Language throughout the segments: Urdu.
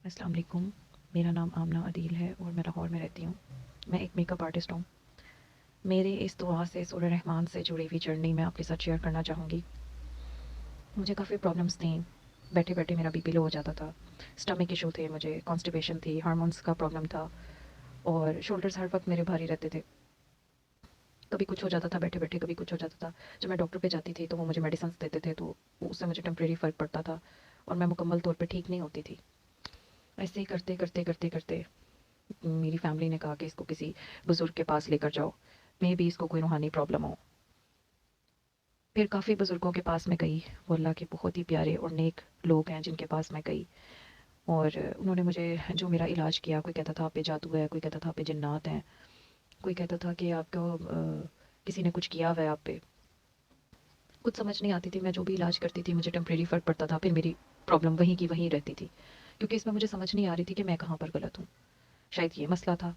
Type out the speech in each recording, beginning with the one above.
السلام علیکم. میرا نام آمنہ عدیل ہے اور میں لاہور میں رہتی ہوں. میں ایک میک اپ آرٹسٹ ہوں. میرے اس دعا سے سورہ رحمان سے جڑی ہوئی جرنی میں آپ کے ساتھ شیئر کرنا چاہوں گی. مجھے کافی پرابلمس تھیں. بیٹھے بیٹھے میرا بی پی لو ہو جاتا تھا. اسٹمک ایشو تھے, مجھے کانسٹیپیشن تھی, ہارمونس کا پرابلم تھا اور شولڈرز ہر وقت میرے بھاری رہتے تھے. کبھی کچھ ہو جاتا تھا بیٹھے بیٹھے, کبھی کچھ ہو جاتا تھا. جب میں ڈاکٹر پہ جاتی تھی تو وہ مجھے میڈیسنس دیتے تھے تو اس سے مجھے ٹیمپریری فرق پڑتا تھا اور میں مکمل طور پہ ٹھیک نہیں ہوتی تھی. ایسے ہی کرتے کرتے کرتے کرتے میری فیملی نے کہا کہ اس کو کسی بزرگ کے پاس لے کر جاؤ, میں بھی اس کو کوئی روحانی پرابلم ہو. پھر کافی بزرگوں کے پاس میں گئی. وہ اللہ کے بہت ہی پیارے اور نیک لوگ ہیں جن کے پاس میں گئی, اور انہوں نے مجھے جو میرا علاج کیا. کوئی کہتا تھا آپ پہ جادو ہے, کوئی کہتا تھا آپ پہ جنات ہیں, کوئی کہتا تھا کہ آپ کو کسی نے کچھ کیا ہوا ہے آپ پہ. کچھ سمجھ نہیں آتی تھی. میں جو بھی علاج کرتی تھی مجھے ٹیمپریری فرق پڑتا تھا, پھر میری پرابلم وہیں کی وہیں رہتی تھی, کیونکہ اس میں مجھے سمجھ نہیں آ رہی تھی کہ میں کہاں پر غلط ہوں. شاید یہ مسئلہ تھا.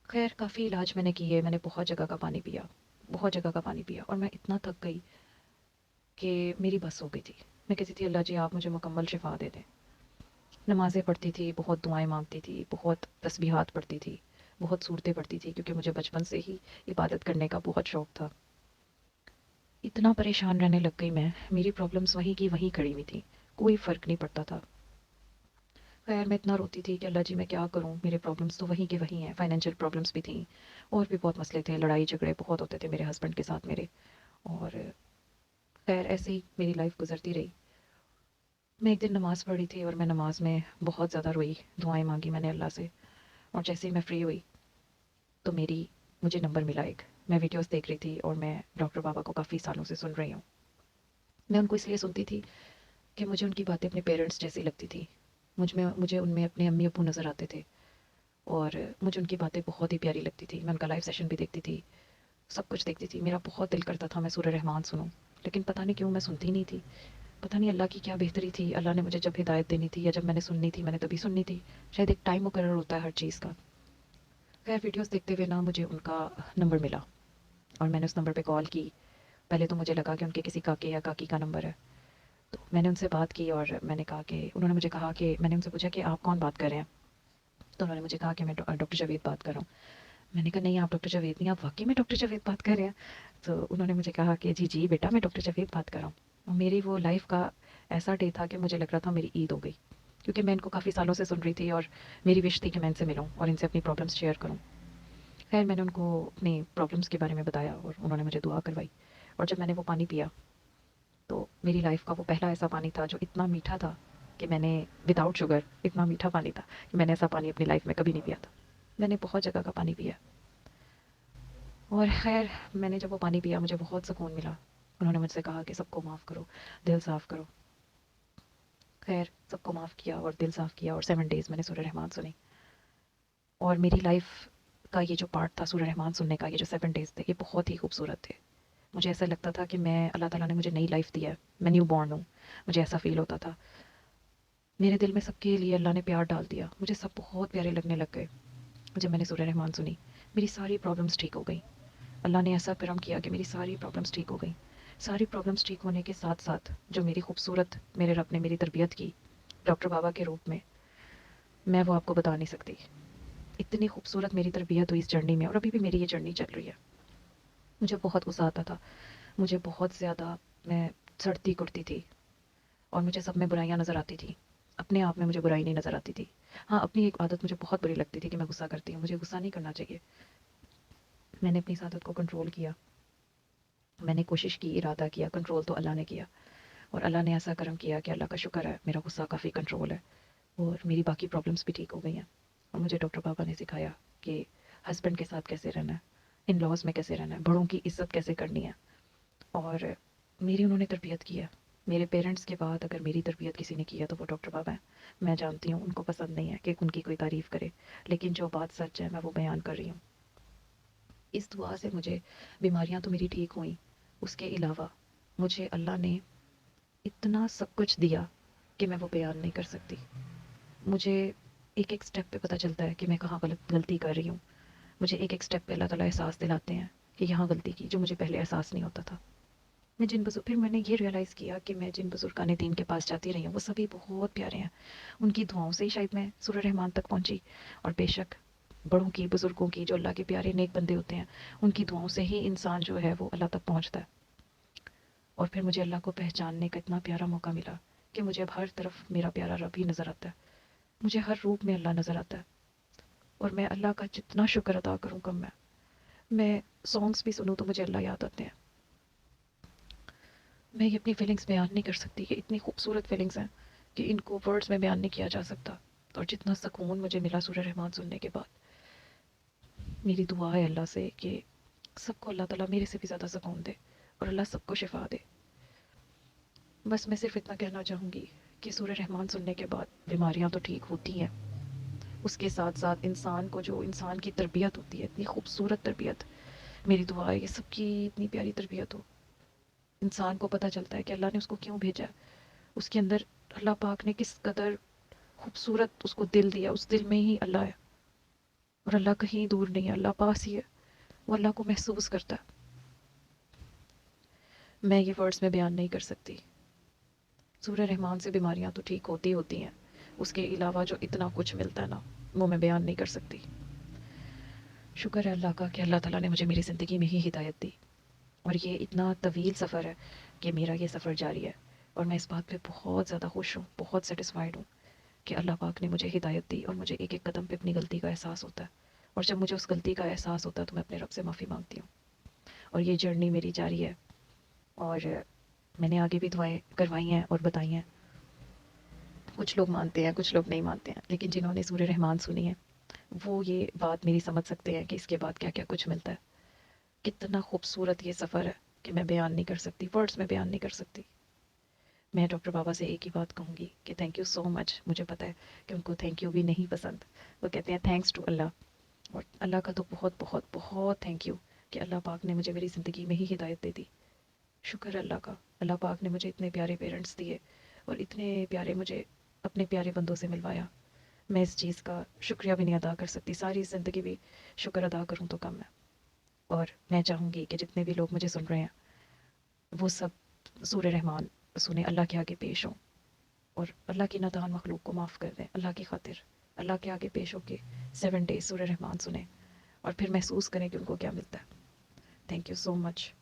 خیر کافی علاج میں نے کیے, میں نے بہت جگہ کا پانی پیا, بہت جگہ کا پانی پیا, اور میں اتنا تھک گئی کہ میری بس ہو گئی تھی. میں کہتی تھی اللہ جی آپ مجھے مکمل شفا دے دیں. نمازیں پڑھتی تھی, بہت دعائیں مانگتی تھی, بہت تسبیحات پڑھتی تھی, بہت صورتیں پڑھتی تھی, کیونکہ مجھے بچپن سے ہی عبادت کرنے کا بہت شوق تھا. اتنا پریشان رہنے لگ گئی میں, میری پرابلمس وہیں کی وہیں کھڑی ہوئی تھی, کوئی فرق نہیں پڑتا تھا. خیر میں اتنا روتی تھی کہ اللہ جی میں کیا کروں, میرے پرابلمس تو وہیں کے وہیں ہیں. فائنینشیل پرابلمس بھی تھیں اور بھی بہت مسئلے تھے, لڑائی جھگڑے بہت ہوتے تھے میرے ہسبینڈ کے ساتھ میرے. اور خیر ایسے ہی میری لائف گزرتی رہی. میں ایک دن نماز پڑھی تھی اور میں نماز میں بہت زیادہ روئی, دعائیں مانگی میں نے اللہ سے. اور جیسے ہی میں فری ہوئی تو مجھے نمبر ملا ایک. میں ویڈیوز دیکھ رہی تھی اور میں ڈاکٹر بابا کو کافی سالوں سے سن رہی ہوں. میں ان کو اس لیے سنتی تھی کہ مجھے ان کی باتیں اپنے پیرنٹس جیسی لگتی تھی. مجھے ان میں اپنے امی ابو نظر آتے تھے اور مجھے ان کی باتیں بہت ہی پیاری لگتی تھی. میں ان کا لائیو سیشن بھی دیکھتی تھی, سب کچھ دیکھتی تھی. میرا بہت دل کرتا تھا میں سورہ رحمان سنوں, لیکن پتہ نہیں کیوں میں سنتی نہیں تھی. پتہ نہیں اللہ کی کیا بہتری تھی. اللہ نے مجھے جب ہدایت دینی تھی یا جب میں نے سننی تھی میں نے تبھی سننی تھی. شاید ایک ٹائم مقرر ہوتا ہے ہر چیز کا. خیر ویڈیوز دیکھتے ہوئے نا مجھے ان کا نمبر ملا اور میں نے اس نمبر پہ کال کی. پہلے تو مجھے لگا کہ ان کے کسی کاکے یا کاکی کا نمبر ہے, تو میں نے ان سے بات کی اور میں نے کہا کہ انہوں نے مجھے کہا کہ میں نے ان سے پوچھا کہ آپ کون بات کر رہے ہیں. تو انہوں نے مجھے کہا کہ میں ڈاکٹر جاوید بات کر رہا ہوں. میں نے کہا نہیں آپ ڈاکٹر جاوید نہیں, آپ واقعی میں ڈاکٹر جاوید بات کر رہے ہیں. تو انہوں نے مجھے کہا کہ جی جی بیٹا میں ڈاکٹر جاوید بات کر رہا ہوں. اور میری وہ لائف کا ایسا ڈے تھا کہ مجھے لگ رہا تھا میری عید ہو گئی, کیونکہ میں ان کو کافی سالوں سے سن رہی تھی اور میری وش تھی کہ میں ان سے ملوں اور ان سے اپنی پرابلمس شیئر کروں. خیر میں نے ان کو اپنی پرابلمس کے بارے میں بتایا اور انہوں نے مجھے دعا کروائی. اور جب میں نے وہ پانی پیا تو میری لائف کا وہ پہلا ایسا پانی تھا جو اتنا میٹھا تھا کہ میں نے وداؤٹ شوگر, اتنا میٹھا پانی تھا کہ میں نے ایسا پانی اپنی لائف میں کبھی نہیں پیا تھا. میں نے بہت جگہ کا پانی پیا اور خیر میں نے جب وہ پانی پیا مجھے بہت سکون ملا. انہوں نے مجھ سے کہا کہ سب کو معاف کرو, دل صاف کرو. خیر سب کو معاف کیا اور دل صاف کیا اور 7 days میں نے سورہ رحمان سنی. اور میری لائف کا یہ جو پارٹ تھا سورہ رحمان سننے کا, یہ جو 7 days تھے, یہ بہت ہی خوبصورت تھے. مجھے ایسا لگتا تھا کہ میں اللہ تعالیٰ نے مجھے نئی لائف دی ہے, میں نیو بورن ہوں. مجھے ایسا فیل ہوتا تھا. میرے دل میں سب کے لیے اللہ نے پیار ڈال دیا. مجھے سب بہت پیارے لگنے لگ گئے. جب میں نے سورہ رحمان سنی میری ساری پرابلمس ٹھیک ہو گئیں. اللہ نے ایسا کرم کیا کہ میری ساری پرابلمس ٹھیک ہو گئیں. ساری پرابلمس ٹھیک ہونے کے ساتھ ساتھ جو میری خوبصورت میرے رب نے میری تربیت کی ڈاکٹر بابا کے روپ میں وہ آپ کو بتا نہیں سکتی. اتنی خوبصورت میری تربیت ہوئی اس جرنی میں, اور ابھی بھی میری یہ جرنی چل رہی ہے. مجھے بہت غصہ آتا تھا, مجھے بہت زیادہ, میں سڑتی کٹتی تھی اور مجھے سب میں برائیاں نظر آتی تھی. اپنے آپ میں مجھے برائی نہیں نظر آتی تھی. ہاں اپنی ایک عادت مجھے بہت بری لگتی تھی کہ میں غصہ کرتی ہوں, مجھے غصہ نہیں کرنا چاہیے. میں نے اپنی اس عادت کو کنٹرول کیا. میں نے کوشش کی, ارادہ کیا, کنٹرول تو اللہ نے کیا. اور اللہ نے ایسا کرم کیا کہ اللہ کا شکر ہے میرا غصہ کافی کنٹرول ہے اور میری باقی پرابلمس بھی ٹھیک ہو گئی ہیں. اور مجھے ڈاکٹر بابا نے سکھایا کہ ہسبینڈ کے ساتھ کیسے رہنا ہے, ان لاز میں کیسے رہنا ہے, بڑوں کی عزت کیسے کرنی ہے. اور میری انہوں نے تربیت کی ہے. میرے پیرنٹس کے بعد اگر میری تربیت کسی نے کی ہے تو وہ ڈاکٹر بابا ہیں. میں جانتی ہوں ان کو پسند نہیں ہے کہ ان کی کوئی تعریف کرے, لیکن جو بات سچ ہے میں وہ بیان کر رہی ہوں. اس دعا سے مجھے بیماریاں تو میری ٹھیک ہوئیں, اس کے علاوہ مجھے اللہ نے اتنا سب کچھ دیا کہ میں وہ بیان نہیں کر سکتی. مجھے ایک ایک سٹیپ پہ پتہ چلتا ہے کہ میں کہاں غلطی کر رہی ہوں. مجھے ایک ایک سٹیپ پہ اللہ تعالیٰ احساس دلاتے ہیں کہ یہاں غلطی کی, جو مجھے پہلے احساس نہیں ہوتا تھا. میں جن بزرگ پھر میں نے یہ ریئلائز کیا کہ میں جن بزرگان دین کے پاس جاتی رہی ہوں وہ سبھی بہت پیارے ہیں. ان کی دعاؤں سے ہی شاید میں سورہ رحمان تک پہنچی. اور بے شک بڑوں کی بزرگوں کی جو اللہ کے پیارے نیک بندے ہوتے ہیں ان کی دعاؤں سے ہی انسان جو ہے وہ اللہ تک پہنچتا ہے. اور پھر مجھے اللہ کو پہچاننے کا اتنا پیارا موقع ملا کہ مجھے اب ہر طرف میرا پیارا رب ہی نظر آتا ہے. مجھے ہر روپ میں اللہ نظر آتا ہے. اور میں اللہ کا جتنا شکر ادا کروں کم میں سانگس بھی سنوں تو مجھے اللہ یاد آتے ہیں. میں یہ اپنی فیلنگس بیان نہیں کر سکتی. یہ اتنی خوبصورت فیلنگس ہیں کہ ان کو ورڈز میں بیان نہیں کیا جا سکتا. اور جتنا سکون مجھے ملا سورہ رحمان سننے کے بعد، میری دعا ہے اللہ سے کہ سب کو اللہ تعالیٰ میرے سے بھی زیادہ سکون دے اور اللہ سب کو شفا دے. بس میں صرف اتنا کہنا چاہوں گی کہ سورہ رحمان سننے کے بعد بیماریاں تو ٹھیک ہوتی ہیں، اس کے ساتھ ساتھ انسان کو جو انسان کی تربیت ہوتی ہے اتنی خوبصورت تربیت، میری دعا ہے کہ سب کی اتنی پیاری تربیت ہو. انسان کو پتہ چلتا ہے کہ اللہ نے اس کو کیوں بھیجا ہے. اس کے اندر اللہ پاک نے کس قدر خوبصورت اس کو دل دیا، اس دل میں ہی اللہ ہے. اور اللہ کہیں دور نہیں ہے، اللہ پاس ہی ہے. وہ اللہ کو محسوس کرتا ہے. میں یہ ورڈز میں بیان نہیں کر سکتی. سورہ رحمان سے بیماریاں تو ٹھیک ہوتی ہیں، اس کے علاوہ جو اتنا کچھ ملتا ہے نا وہ میں بیان نہیں کر سکتی. شکر ہے اللہ کا کہ اللہ تعالیٰ نے مجھے میری زندگی میں ہی ہدایت دی. اور یہ اتنا طویل سفر ہے کہ میرا یہ سفر جاری ہے. اور میں اس بات پہ بہت زیادہ خوش ہوں، بہت سیٹسفائیڈ ہوں کہ اللہ پاک نے مجھے ہدایت دی اور مجھے ایک ایک قدم پہ اپنی غلطی کا احساس ہوتا ہے. اور جب مجھے اس غلطی کا احساس ہوتا ہے تو میں اپنے رب سے معافی مانگتی ہوں. اور یہ جرنی میری جاری ہے. اور میں نے آگے بھی دعائیں کروائی ہیں اور بتائی ہیں. کچھ لوگ مانتے ہیں، کچھ لوگ نہیں مانتے ہیں، لیکن جنہوں نے سورہ رحمان سنی ہے وہ یہ بات میری سمجھ سکتے ہیں کہ اس کے بعد کیا کیا کچھ ملتا ہے. کتنا خوبصورت یہ سفر ہے کہ میں بیان نہیں کر سکتی، ورڈز میں بیان نہیں کر سکتی. میں ڈاکٹر بابا سے ایک ہی بات کہوں گی کہ تھینک یو سو مچ. مجھے پتہ ہے کہ ان کو تھینک یو بھی نہیں پسند. وہ کہتے ہیں تھینکس ٹو اللہ. اور اللہ کا تو بہت بہت بہت تھینک یو کہ اللہ پاک نے مجھے میری زندگی میں ہی ہدایت دے دی. شکر اللہ کا. اللہ پاک نے مجھے اتنے پیارے پیرنٹس دیے اور اتنے پیارے مجھے اپنے پیارے بندوں سے ملوایا. میں اس چیز کا شکریہ بھی نہیں ادا کر سکتی. ساری زندگی بھی شکر ادا کروں تو کم ہے. اور میں چاہوں گی کہ جتنے بھی لوگ مجھے سن رہے ہیں وہ سب سورہ رحمان سنیں، اللہ کے آگے پیش ہوں اور اللہ کی نادان مخلوق کو معاف کر دیں. اللہ کی خاطر اللہ کے آگے پیش ہو کے 7 days سورہ رحمان سنیں اور پھر محسوس کریں کہ ان کو کیا ملتا ہے. Thank you so much.